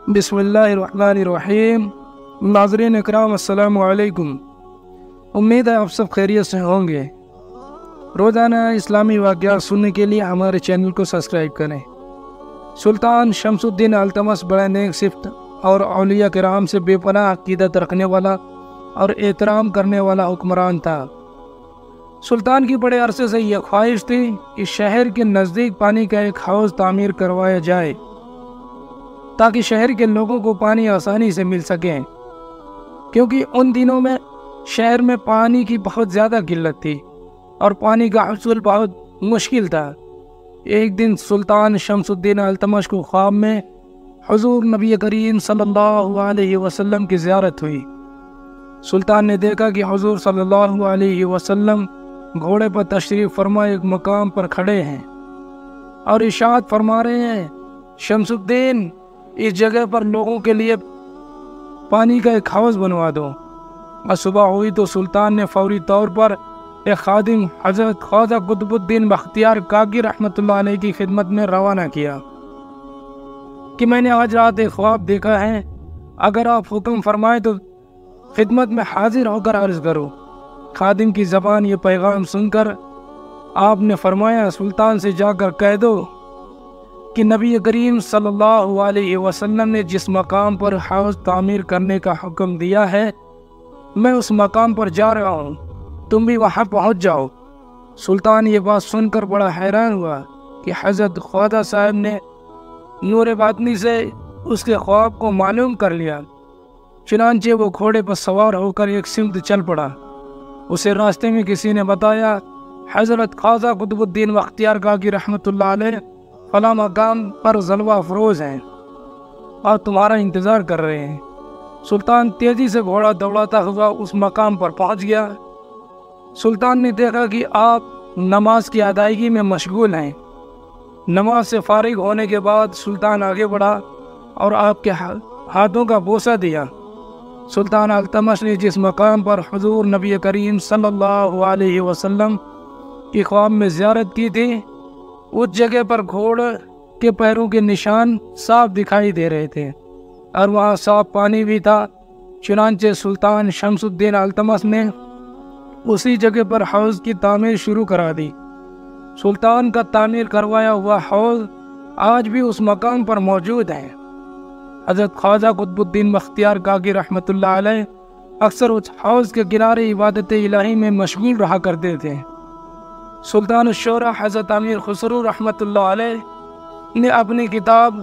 بسم اللہ الرحمن الرحیم۔ ناظرین اکرام السلام علیکم۔ امید ہے آپ سب خیریت سے ہوں گے۔ روزانہ اسلامی واقعات سننے کے لیے ہمارے چینل کو سبسکرائب کریں۔ سلطان شمس الدین التمش بڑا نیک صفت اور اولیاء کرام سے بے پناہ عقیدت رکھنے والا اور احترام کرنے والا حکمران تھا۔ سلطان کی بڑے عرصے سے یہ خواہش تھی کہ شہر کے نزدیک پانی کا ایک حوض تعمیر کروایا جائے تاکہ شہر کے لوگوں کو پانی آسانی سے مل سکے، کیونکہ ان دنوں میں شہر میں پانی کی بہت زیادہ قلت تھی اور پانی کا حصول بہت مشکل تھا۔ ایک دن سلطان شمس الدین التمش کو خواب میں حضور نبی کریم صلی اللہ علیہ وسلم کی زیارت ہوئی۔ سلطان نے دیکھا کہ حضور صلی اللہ علیہ وسلم گھوڑے پر تشریف فرما ایک مقام پر کھڑے ہیں اور ارشاد فرما رہے ہیں، شمس الدین، اس جگہ پر لوگوں کے لیے پانی کا ایک حوض بنوا دو۔ اور صبح ہوئی تو سلطان نے فوری طور پر ایک خادم حضرت خواجہ قطب الدین بختیار کاکی رحمۃ اللہ علیہ کی خدمت میں روانہ کیا کہ میں نے آج رات ایک خواب دیکھا ہے، اگر آپ حکم فرمائیں تو خدمت میں حاضر ہو کر عرض کرو۔ خادم کی زبان یہ پیغام سن کر آپ نے فرمایا، سلطان سے جا کر کہہ دو کہ نبی کریم صلی اللہ علیہ وسلم نے جس مقام پر حوض تعمیر کرنے کا حکم دیا ہے میں اس مقام پر جا رہا ہوں، تم بھی وہاں پہنچ جاؤ۔ سلطان یہ بات سن کر بڑا حیران ہوا کہ حضرت خواجہ صاحب نے نور باطنی سے اس کے خواب کو معلوم کر لیا۔ چنانچہ وہ گھوڑے پر سوار ہو کر ایک سمت چل پڑا۔ اسے راستے میں کسی نے بتایا، حضرت خواجہ قطب الدین بختیار کاکی رحمۃ اللہ علیہ فلاں مقام پر جلوہ افروز ہیں اور تمہارا انتظار کر رہے ہیں۔ سلطان تیزی سے گھوڑا دوڑاتا ہوا اس مقام پر پہنچ گیا۔ سلطان نے دیکھا کہ آپ نماز کی ادائیگی میں مشغول ہیں۔ نماز سے فارغ ہونے کے بعد سلطان آگے بڑھا اور آپ کے ہاتھوں کا بوسہ دیا۔ سلطان التمش نے جس مقام پر حضور نبی کریم صلی اللہ علیہ وسلم کی خواب میں زیارت کی تھی، اس جگہ پر گھوڑے کے پیروں کے نشان صاف دکھائی دے رہے تھے اور وہاں صاف پانی بھی تھا۔ چنانچہ سلطان شمس الدین التمش نے اسی جگہ پر حوض کی تعمیر شروع کرا دی۔ سلطان کا تعمیر کروایا ہوا حوض آج بھی اس مقام پر موجود ہے۔ حضرت خواجہ قطب الدین بختیار کاکی رحمۃ اللہ علیہ اکثر اس حوض کے کنارے عبادت الہی میں مشغول رہا کرتے تھے۔ سلطان الشورى حضرت امیر خسرو رحمۃ اللہ علیہ نے اپنی کتاب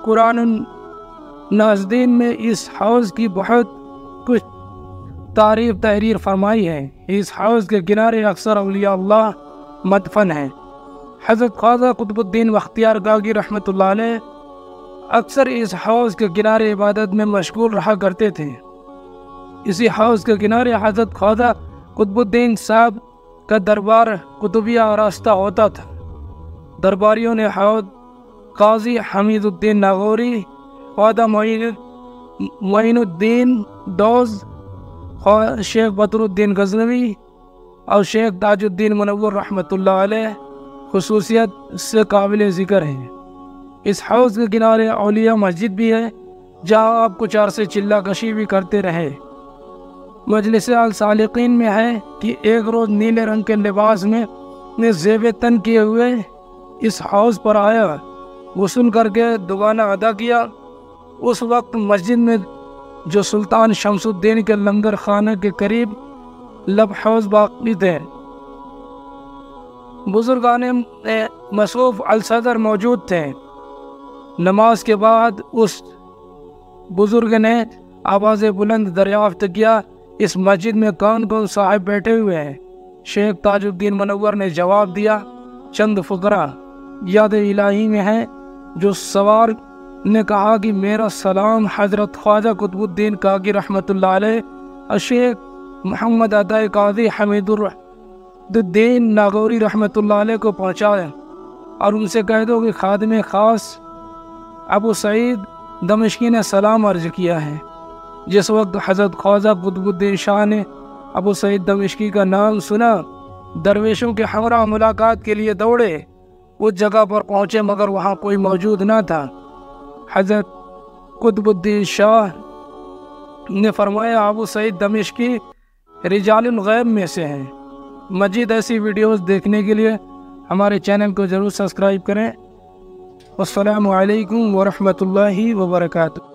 قرآن النازدین میں اس حوض کی بہت کچھ تعریف تحریر فرمائی ہے۔ اس حوض کے کنارے اکثر اولیاء اللہ مدفن ہیں۔ حضرت خواجہ قطب الدین بختیار کاکی رحمۃ اللہ علیہ اکثر اس حوض کے کنارے عبادت میں مشغول رہا کرتے تھے۔ اسی حوض کے کنارے حضرت خواجہ قطب الدین صاحب کا دربار قطبیہ آراستہ ہوتا تھا۔ درباریوں نے حوض قاضی حمید الدین ناغوری، خواجہ معین الدین دوز، شیخ بدر الدین غزنوی اور شیخ تاج الدین منور رحمۃ اللہ علیہ خصوصیت سے قابل ذکر ہیں۔ اس حوض کے کنارے اولیاء مسجد بھی ہے جہاں آپ کچھ عرصے چلہ کشی بھی کرتے رہے۔ مجلس السالقین میں ہے کہ ایک روز نیلے رنگ کے لباس میں زیب تن کیے ہوئے اس حوض پر آیا، غسل کر کے دوبانہ ادا کیا۔ اس وقت مسجد میں جو سلطان شمس الدین کے لنگر خانہ کے قریب لب حوض باقی تھے، بزرگان مصروف الصدر موجود تھے۔ نماز کے بعد اس بزرگ نے آواز بلند دریافت کیا، اس مسجد میں کون کون صاحب بیٹھے ہوئے ہیں؟ شیخ تاج الدین منور نے جواب دیا، چند فقراء یاد الہی میں ہیں۔ جو سوار نے کہا کہ میرا سلام حضرت خواجہ قطب الدین کاکی رحمۃ اللہ علیہ اور شیخ محمد عطا قاضی حمید الدین ناغوری رحمۃ اللہ علیہ کو پہنچائے اور ان سے کہہ دو کہ خادم خاص ابو سعید دمشقی نے سلام عرض کیا ہے۔ جس وقت حضرت خواجہ قطب الدین شاہ نے ابو سعید دمشقی کا نام سنا، درویشوں کے ہمراہ ملاقات کے لیے دوڑے۔ اس جگہ پر پہنچے مگر وہاں کوئی موجود نہ تھا۔ حضرت قطب شاہ نے فرمایا ابو سعید دمشقی رجال الغیب میں سے ہیں۔ مزید ایسی ویڈیوز دیکھنے کے لیے ہمارے چینل کو ضرور سبسکرائب کریں۔ السلام علیکم ورحمۃ اللہ وبرکاتہ۔